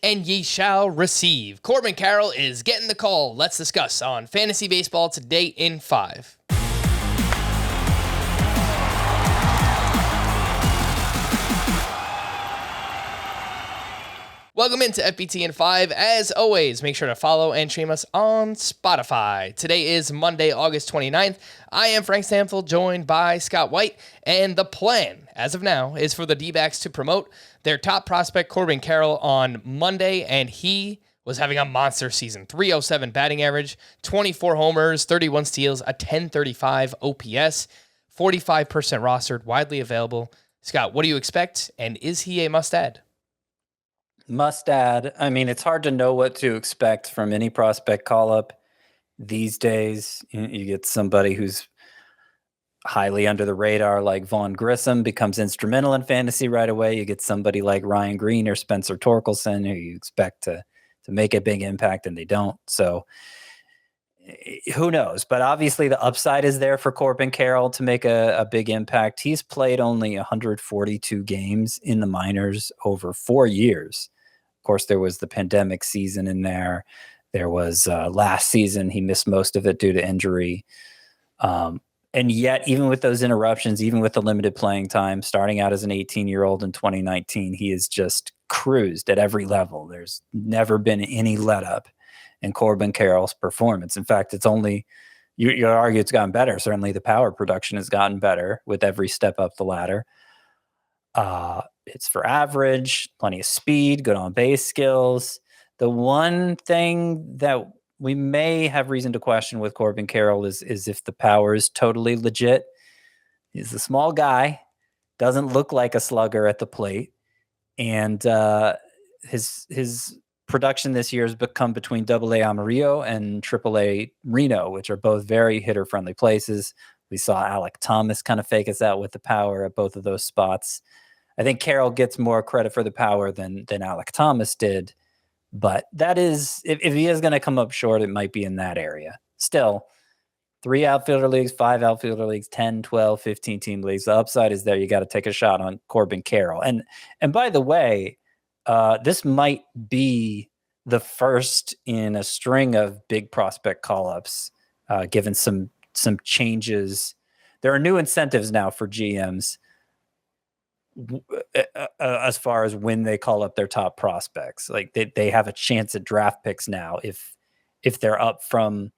and ye shall receive. Corbin Carroll is getting the call. Let's discuss on Fantasy Baseball today in 5. Welcome into FBT in 5. As always, make sure to follow and stream us on Spotify. Today is Monday, August 29th. I am Frank Stanfield, joined by Scott White, and the plan, as of now, is for the D-backs to promote their top prospect, Corbin Carroll, on Monday, and he was having a monster season. 307 batting average, 24 homers, 31 steals, a 1035 OPS, 45% rostered, widely available. Scott, what do you expect, and is he a must-add? Must add. I mean, it's hard to know what to expect from any prospect call-up these days. You get somebody who's highly under the radar like Vaughn Grissom becomes instrumental in fantasy right away. You get somebody like Ryan Green or Spencer Torkelson who you expect to make a big impact, and they don't. So who knows? But obviously the upside is there for Corbin Carroll to make a big impact. He's played only 142 games in the minors over 4 years. Of course, there was the pandemic season in there. There was last season. He missed most of it due to injury. And yet, even with those interruptions, even with the limited playing time, starting out as an 18-year-old in 2019, he has just cruised at every level. There's never been any let up in Corbin Carroll's performance. In fact, it's only, you'd argue it's gotten better. Certainly the power production has gotten better with every step up the ladder. It's for average, plenty of speed, good on base skills. The one thing that we may have reason to question with Corbin Carroll is if the power is totally legit. He's a small guy, doesn't look like a slugger at the plate, and his production this year has become between AA Amarillo and AAA Reno, which are both very hitter-friendly places. We saw Alec Thomas kind of fake us out with the power at both of those spots. I think Carroll gets more credit for the power than Alec Thomas did. But that is, if he is going to come up short, it might be in that area. Still, 3 outfielder leagues, 5 outfielder leagues, 10, 12, 15 team leagues. The upside is there. You got to take a shot on Corbin Carroll. And by the way, this might be the first in a string of big prospect call-ups, given some changes. There are new incentives now for GMs as far as when they call up their top prospects. Like they have a chance at draft picks now if they're up from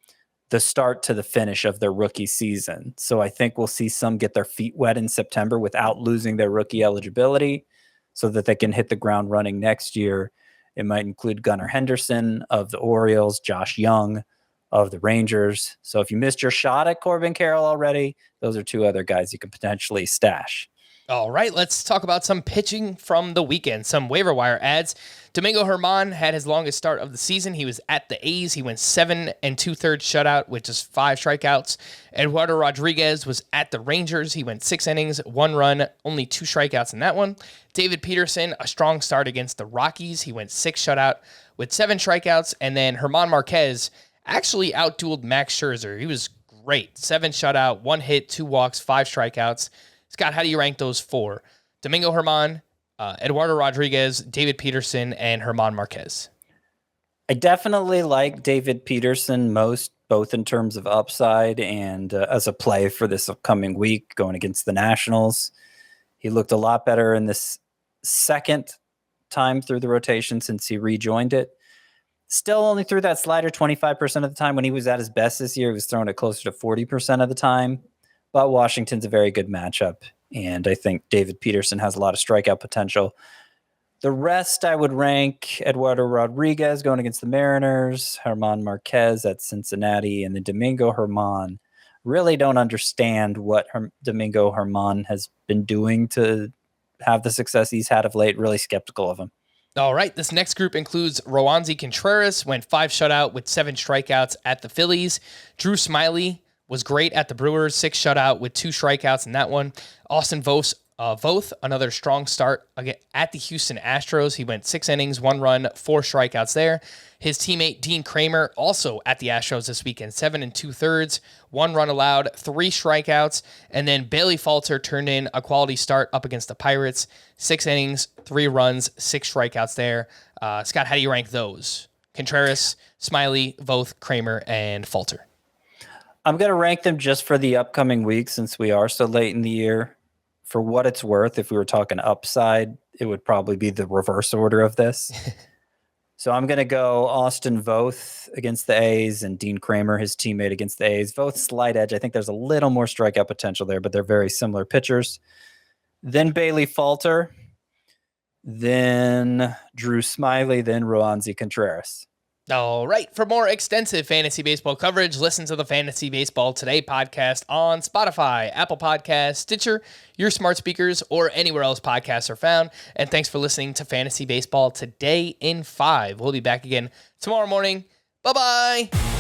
the start to the finish of their rookie season. So I think we'll see some get their feet wet in September without losing their rookie eligibility so that they can hit the ground running next year. It might include Gunnar Henderson of the Orioles, Josh Young of the Rangers. So if you missed your shot at Corbin Carroll already, those are 2 other guys you could potentially stash. All right, let's talk about some pitching from the weekend, some waiver wire ads. Domingo Germán had his longest start of the season. He was at the A's. He went 7 2/3 shutout with just 5 strikeouts. Eduardo Rodriguez was at the Rangers. He went 6 innings, 1 run, only 2 strikeouts in that one. David Peterson, a strong start against the Rockies. He went 6 shutout with 7 strikeouts. And then Germán Marquez actually outdueled Max Scherzer. He was great. 7 shutout, 1 hit, 2 walks, 5 strikeouts. Scott, how do you rank those 4? Domingo Germán, Eduardo Rodriguez, David Peterson, and Germán Marquez. I definitely like David Peterson most, both in terms of upside and as a play for this upcoming week going against the Nationals. He looked a lot better in this second time through the rotation since he rejoined it. Still only threw that slider 25% of the time. When he was at his best this year, he was throwing it closer to 40% of the time. But Washington's a very good matchup, and I think David Peterson has a lot of strikeout potential. The rest I would rank Eduardo Rodriguez going against the Mariners, Germán Marquez at Cincinnati, and then Domingo Germán. Really don't understand what Domingo Germán has been doing to have the success he's had of late. Really skeptical of him. All right, this next group includes Roansy Contreras, went 5 shutout with 7 strikeouts at the Phillies. Drew Smyly was great at the Brewers, 6 shutout with 2 strikeouts in that one. Austin Voth Voth, another strong start again at the Houston Astros. He went 6 innings, 1 run, 4 strikeouts there. His teammate Dean Kremer, also at the Astros this weekend, 7 2/3, 1 run allowed, 3 strikeouts. And then Bailey Falter turned in a quality start up against the Pirates, 6 innings, 3 runs, 6 strikeouts there. Scott, how do you rank those? Contreras, Smiley, Voth, Kremer, and Falter. I'm going to rank them just for the upcoming week since we are so late in the year. For what it's worth, if we were talking upside, it would probably be the reverse order of this. So I'm going to go Austin Voth against the A's and Dean Kremer, his teammate, against the A's. Voth slight edge. I think there's a little more strikeout potential there, but they're very similar pitchers. Then Bailey Falter. Then Drew Smiley. Then Roansy Contreras. All right. For more extensive fantasy baseball coverage, listen to the Fantasy Baseball Today podcast on Spotify, Apple Podcasts, Stitcher, your smart speakers, or anywhere else podcasts are found. And thanks for listening to Fantasy Baseball Today in 5. We'll be back again tomorrow morning. Bye-bye.